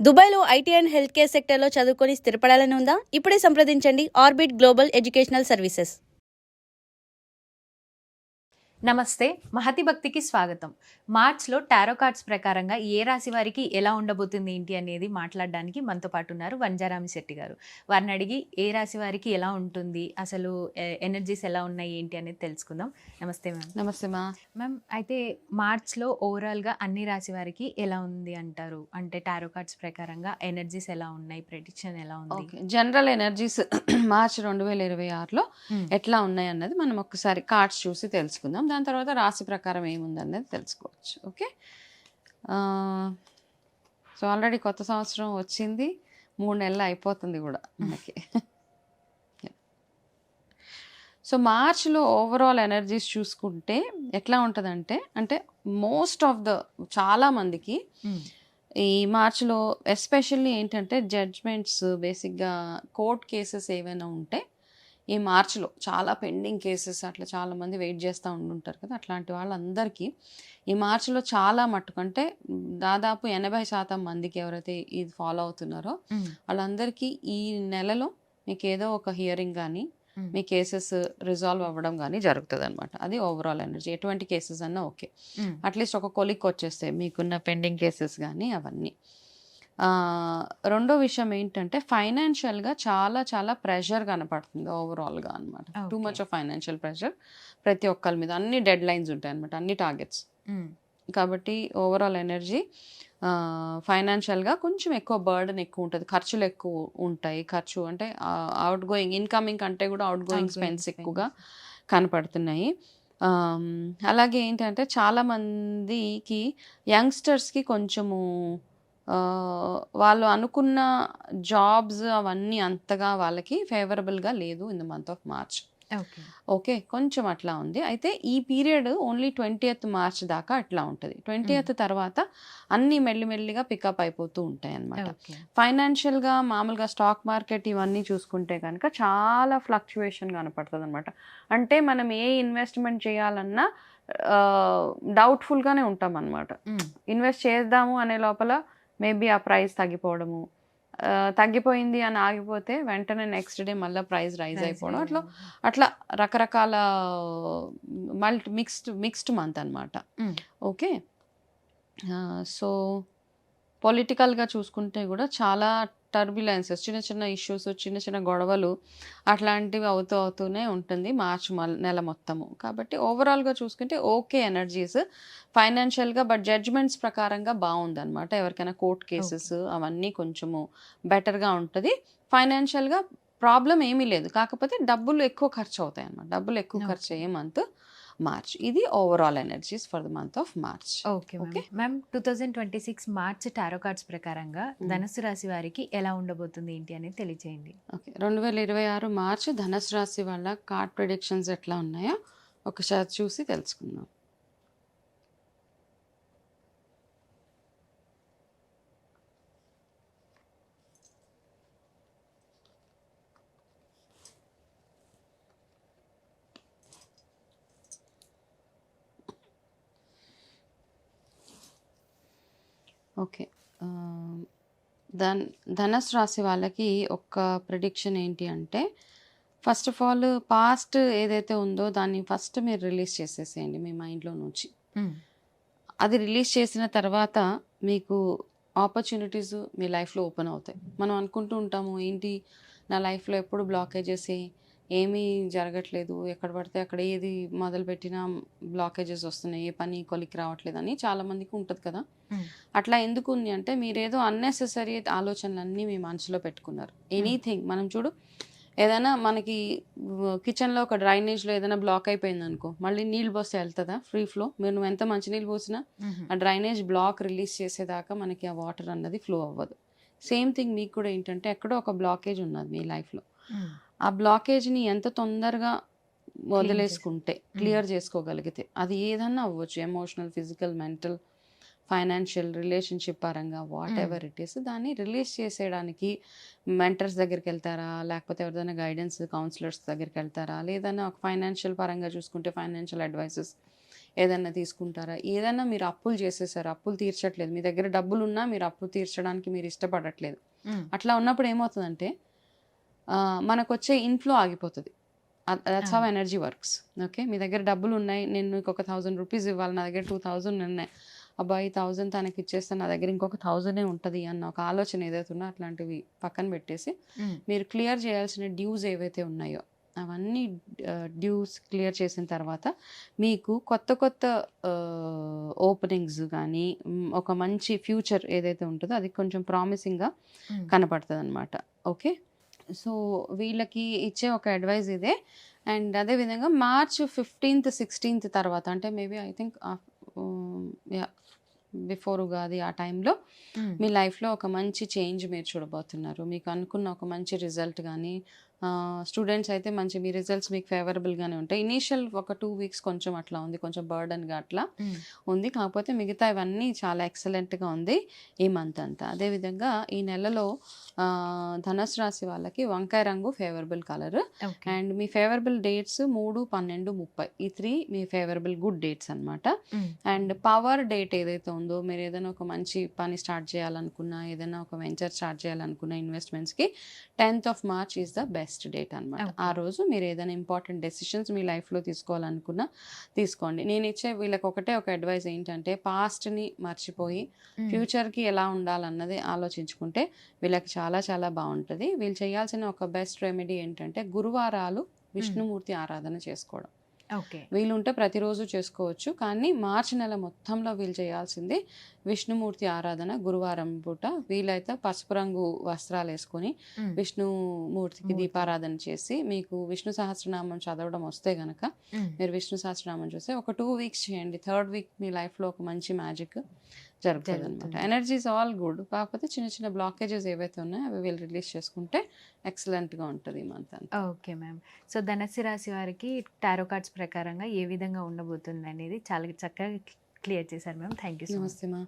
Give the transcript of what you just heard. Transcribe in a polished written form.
దుబాయ్లో IT and health care సెక్టర్లో చదువుకొని స్థిరపడాలని ఉందా? ఇప్పుడే సంప్రదించండి ఆర్బిట్ గ్లోబల్ ఎడ్యుకేషనల్ సర్వీసెస్. నమస్తే, మహతి భక్తికి స్వాగతం. మార్చ్లో టారో కార్డ్స్ ప్రకారంగా ఏ రాశి వారికి ఎలా ఉండబోతుంది ఏంటి అనేది మాట్లాడడానికి మనతో పాటు ఉన్నారు వంజారామి శెట్టి గారు. వారిని అడిగి ఏ రాశి వారికి ఎలా ఉంటుంది, అసలు ఎనర్జీస్ ఎలా ఉన్నాయి ఏంటి అనేది తెలుసుకుందాం. నమస్తే మ్యామ్. నమస్తే మ్యామ్, అయితే మార్చ్లో ఓవరాల్గా అన్ని రాశి వారికి ఎలా ఉంది అంటారు? అంటే టారో కార్డ్స్ ప్రకారంగా ఎనర్జీస్ ఎలా ఉన్నాయి, ప్రెడిక్షన్ ఎలా ఉంది? జనరల్ ఎనర్జీస్ మార్చ్ 2026లో ఎట్లా ఉన్నాయి అన్నది మనం ఒక్కసారి కార్డ్స్ చూసి తెలుసుకుందాం. దాని తర్వాత రాశి ప్రకారం ఏముంది అన్నది తెలుసుకోవచ్చు. ఓకే, సో ఆల్రెడీ కొత్త సంవత్సరం వచ్చింది, 3 నెలలు అయిపోతుంది కూడా మనకి. సో మార్చ్లో ఓవరాల్ ఎనర్జీస్ చూసుకుంటే ఎట్లా ఉంటుందంటే, అంటే మోస్ట్ ఆఫ్ ద చాలా మందికి ఈ మార్చ్లో ఎస్పెషల్లీ ఏంటంటే జడ్జ్మెంట్స్, బేసిక్గా కోర్ట్ కేసెస్ ఏవైనా ఉంటే ఈ మార్చ్లో చాలా పెండింగ్ కేసెస్ అట్లా చాలామంది వెయిట్ చేస్తూ ఉండుంటారు కదా, అట్లాంటి వాళ్ళందరికీ ఈ మార్చ్లో చాలా మట్టుకు అంటే దాదాపు 80% మందికి ఎవరైతే ఇది ఫాలో అవుతున్నారో వాళ్ళందరికీ ఈ నెలలో మీకు ఏదో ఒక హియరింగ్ కానీ మీ కేసెస్ రిజాల్వ్ అవ్వడం కానీ జరుగుతుంది అనమాట. అది ఓవరాల్ ఎనర్జీ. ఎటువంటి కేసెస్ అన్నా ఓకే, అట్లీస్ట్ ఒక కొలిక్ వచ్చేస్తే మీకున్న పెండింగ్ కేసెస్ కానీ అవన్నీ. రెండో విషయం ఏంటంటే ఫైనాన్షియల్గా చాలా చాలా ప్రెషర్ కనపడుతుంది ఓవరాల్గా అనమాట. Too much of financial pressure ప్రతి ఒక్కరి మీద. అన్ని డెడ్ లైన్స్ ఉంటాయి అనమాట, అన్ని టార్గెట్స్. కాబట్టి ఓవరాల్ ఎనర్జీ ఫైనాన్షియల్గా కొంచెం ఎక్కువ బర్డన్ ఎక్కువ ఉంటుంది, ఖర్చులు ఎక్కువ ఉంటాయి. ఖర్చు అంటే అవుట్ గోయింగ్, ఇన్కమింగ్ కంటే కూడా అవుట్ గోయింగ్ స్పెన్స్ ఎక్కువగా కనపడుతున్నాయి. అలాగే ఏంటంటే చాలామందికి యంగ్స్టర్స్కి కొంచెము వాళ్ళు అనుకున్న జాబ్స్ అవన్నీ అంతగా వాళ్ళకి ఫేవరబుల్గా లేదు in the month of March. Okay, కొంచెం అట్లా ఉంది. అయితే ఈ పీరియడ్ ఓన్లీ 20th మార్చ్ దాకా అట్లా ఉంటుంది. 20th తర్వాత అన్నీ మెల్లిమెల్లిగా పికప్ అయిపోతూ ఉంటాయి అన్నమాట. ఫైనాన్షియల్గా మామూలుగా స్టాక్ మార్కెట్ ఇవన్నీ చూసుకుంటే కనుక చాలా ఫ్లక్చువేషన్ కనపడుతుంది అనమాట. అంటే మనం ఏ ఇన్వెస్ట్మెంట్ చేయాలన్నా డౌట్ఫుల్గానే ఉంటాం అనమాట. ఇన్వెస్ట్ చేద్దాము అనే లోపల మేబీ ఆ ప్రైస్ తగ్గిపోవడము, తగ్గిపోయింది అని ఆగిపోతే వెంటనే నెక్స్ట్ డే మళ్ళీ ప్రైస్ రైజ్ అయిపోవడం, అట్లా రకరకాల మిక్స్డ్ మంత్ అనమాట. ఓకే, సో పొలిటికల్గా చూసుకుంటే కూడా చాలా టర్బ్యులెన్సెస్, చిన్న చిన్న ఇష్యూస్, చిన్న చిన్న గొడవలు అట్లాంటివి అవుతూనే ఉంటుంది మార్చ్ నెల మొత్తము. కాబట్టి ఓవరాల్గా చూసుకుంటే ఓకే ఎనర్జీస్ ఫైనాన్షియల్గా, బట్ జడ్జ్మెంట్స్ ప్రకారంగా బాగుందన్నమాట. ఎవరికైనా కోర్ట్ కేసెస్ అవన్నీ కొంచెము బెటర్గా ఉంటుంది. ఫైనాన్షియల్గా ప్రాబ్లం ఏమీ లేదు, కాకపోతే డబ్బులు ఎక్కువ ఖర్చు అవుతాయి అన్నమాట. డబ్బులు ఎక్కువ ఖర్చు అయ్యే మంత్ మార్చ్. ఇది overall energies for the month of March. Okay ma'am, 2026 March tarot cards ప్రకారంగా ధనుసు రాశి వారికి ఎలా ఉండబోతుంది ఏంటి అనేది తెలియజేయండి. ఓకే, 2026 మార్చ్ ధనుసు రాశి వాళ్ళ కార్డ్ ప్రెడిక్షన్స్ ఎట్లా ఉన్నాయో ఒకసారి చూసి తెలుసుకుందాం. ఓకే, ధనుసు రాశి వాళ్ళకి ఒక ప్రిడిక్షన్ ఏంటి అంటే, ఫస్ట్ ఆఫ్ ఆల్ పాస్ట్ ఏదైతే ఉందో దాన్ని ఫస్ట్ మీరు రిలీజ్ చేసేసేయండి మీ మైండ్లో నుంచి. అది రిలీజ్ చేసిన తర్వాత మీకు ఆపర్చునిటీస్ మీ లైఫ్లో ఓపెన్ అవుతాయి. మనం అనుకుంటూ ఉంటాము, ఏంటి నా లైఫ్లో ఎప్పుడు బ్లాకేజెస్, ఏమీ జరగట్లేదు, ఎక్కడ పడితే అక్కడ ఏది మొదలుపెట్టినా బ్లాకేజెస్ వస్తున్నాయి, ఏ పని కొలికి రావట్లేదు అని చాలామందికి ఉంటుంది కదా. అట్లా ఎందుకు ఉంది అంటే, మీరేదో అన్నెసెసరీ ఆలోచనలన్నీ మీ మనసులో పెట్టుకున్నారు. ఎనీథింగ్ మనం చూడు, ఏదైనా మనకి కిచెన్లో ఒక డ్రైనేజ్లో ఏదైనా బ్లాక్ అయిపోయింది అనుకో, మళ్ళీ నీళ్ళు పోస్తే వెళ్తుందా ఫ్రీ ఫ్లో? నువ్వు ఎంత మంచి నీళ్ళు పోసినా ఆ డ్రైనేజ్ బ్లాక్ రిలీజ్ చేసేదాకా మనకి ఆ వాటర్ అన్నది ఫ్లో అవ్వదు. సేమ్ థింగ్ మీకు కూడా ఏంటంటే, ఎక్కడో ఒక బ్లాకేజ్ ఉన్నది మీ లైఫ్లో. ఆ బ్లాకేజ్ని ఎంత తొందరగా వదిలేసుకుంటే, క్లియర్ చేసుకోగలిగితే, అది ఏదన్నా అవ్వచ్చు, emotional, physical, mental, financial, relationship పరంగా, వాట్ ఎవర్ ఇట్ ఈస్, దాన్ని రిలీజ్ చేసేయడానికి మెంటర్స్ దగ్గరికి వెళ్తారా, లేకపోతే ఎవరిదైనా గైడెన్స్ కౌన్సిలర్స్ దగ్గరికి వెళ్తారా, లేదన్నా ఒక ఫైనాన్షియల్ పరంగా చూసుకుంటే ఫైనాన్షియల్ అడ్వైసెస్ ఏదైనా తీసుకుంటారా, ఏదైనా మీరు అప్పులు చేసేసారు, అప్పులు తీర్చట్లేదు, మీ దగ్గర డబ్బులు ఉన్నా మీరు అప్పులు తీర్చడానికి మీరు ఇష్టపడట్లేదు, అట్లా ఉన్నప్పుడు ఏమవుతుందంటే మనకు వచ్చే ఇన్ఫ్లో ఆగిపోతుంది. That's how energy works. Okay, మీ దగ్గర డబ్బులు ఉన్నాయి, నేను నీకు ఒక 1000 రూపీస్ ఇవ్వాలి, నా దగ్గర 2000 ఉన్నాయి, అబ్బాయి 1000 తనకి ఇచ్చేస్తాను, నా దగ్గర ఇంకొక 1000 ఉంటుంది అన్న ఒక ఆలోచన ఏదైతే ఉన్నా అట్లాంటివి పక్కన పెట్టేసి మీరు క్లియర్ చేయాల్సిన డ్యూస్ ఏవైతే ఉన్నాయో అవన్నీ డ్యూస్ క్లియర్ చేసిన తర్వాత మీకు కొత్త కొత్త ఓపెనింగ్స్ కానీ ఒక మంచి ఫ్యూచర్ ఏదైతే ఉంటుందో అది కొంచెం ప్రామిసింగ్గా కనపడుతుంది అనమాట. ఓకే, సో వీళ్ళకి ఇచ్చే ఒక అడ్వైజ్ ఇదే. అండ్ అదేవిధంగా మార్చ్ 15th 16th తర్వాత అంటే maybe I think before Ugadi ఆ టైంలో మీ లైఫ్లో ఒక మంచి చేంజ్ మీరు చూడబోతున్నారు. మీకు అనుకున్న ఒక మంచి రిజల్ట్ కానీ, స్టూడెంట్స్ అయితే మంచి మీ రిజల్ట్స్ మీకు ఫేవరబుల్గానే ఉంటాయి. ఇనీషియల్ ఒక 2 weeks కొంచెం అట్లా ఉంది, కొంచెం బర్డన్గా అట్లా ఉంది, కాకపోతే మిగతా ఇవన్నీ చాలా ఎక్సలెంట్గా ఉంది ఈ మంత్ అంతా. అదేవిధంగా ఈ నెలలో ధనుసు రాశి వాళ్ళకి వంకాయ రంగు favourable colour. And me favourable dates 3, 12, 30 ఈ 3 మీ ఫేవరబుల్ గుడ్ డేట్స్ అనమాట. అండ్ పవర్ డేట్ ఏదైతే ఉందో, మీరు ఏదైనా ఒక మంచి పని స్టార్ట్ చేయాలనుకున్నా, ఏదైనా ఒక వెంచర్ స్టార్ట్ చేయాలనుకున్న ఇన్వెస్ట్మెంట్స్కి 10th of March is the best date అనమాట. ఆ రోజు మీరు ఏదైనా ఇంపార్టెంట్ డెసిషన్స్ మీ లైఫ్లో తీసుకోవాలనుకున్నా తీసుకోండి. నేను ఇచ్చే వీళ్ళకి ఒకటే ఒక అడ్వైస్ ఏంటంటే, పాస్ట్ని మర్చిపోయి ఫ్యూచర్కి ఎలా ఉండాలన్నది ఆలోచించుకుంటే వీళ్ళకి చాలా చాలా బాగుంటుంది. వీళ్ళు చేయాల్సిన ఒక బెస్ట్ రెమెడీ ఏంటంటే, గురువారాలు విష్ణుమూర్తి ఆరాధన చేసుకోవడం. ఓకే, వీలుంటే ప్రతిరోజు చేసుకోవచ్చు, కానీ మార్చి నెల మొత్తంలో వీళ్ళు చేయాల్సింది విష్ణుమూర్తి ఆరాధన. గురువారం పూట వీలైతే పసుపు రంగు వస్త్రాలు వేసుకొని విష్ణుమూర్తికి దీపారాధన చేసి, మీకు విష్ణు సహస్రనామం చదవడం వస్తే గనక మీరు విష్ణు సహస్రనామం చూస్తే ఒక 2 weeks చేయండి. 3rd week మీ లైఫ్లో ఒక మంచి మ్యాజిక్ జరుగుతుంది అనమాట. ఎనర్జీస్ ఆల్ గుడ్, కాకపోతే చిన్న చిన్న బ్లాకేజెస్ ఏవైతే ఉన్నాయో అవి వీళ్ళు రిలీజ్ చేసుకుంటే ఎక్సలెంట్గా ఉంటుంది ఈ మంత్ అంతా. Okay ma'am. సో ధనుసు రాశి వారికి టారో కార్డ్స్ ప్రకారంగా ఏ విధంగా ఉండబోతుంది అనేది చాలా చక్కగా క్లియర్ చేశారు ma'am. Thank you so much. నమస్తే మా.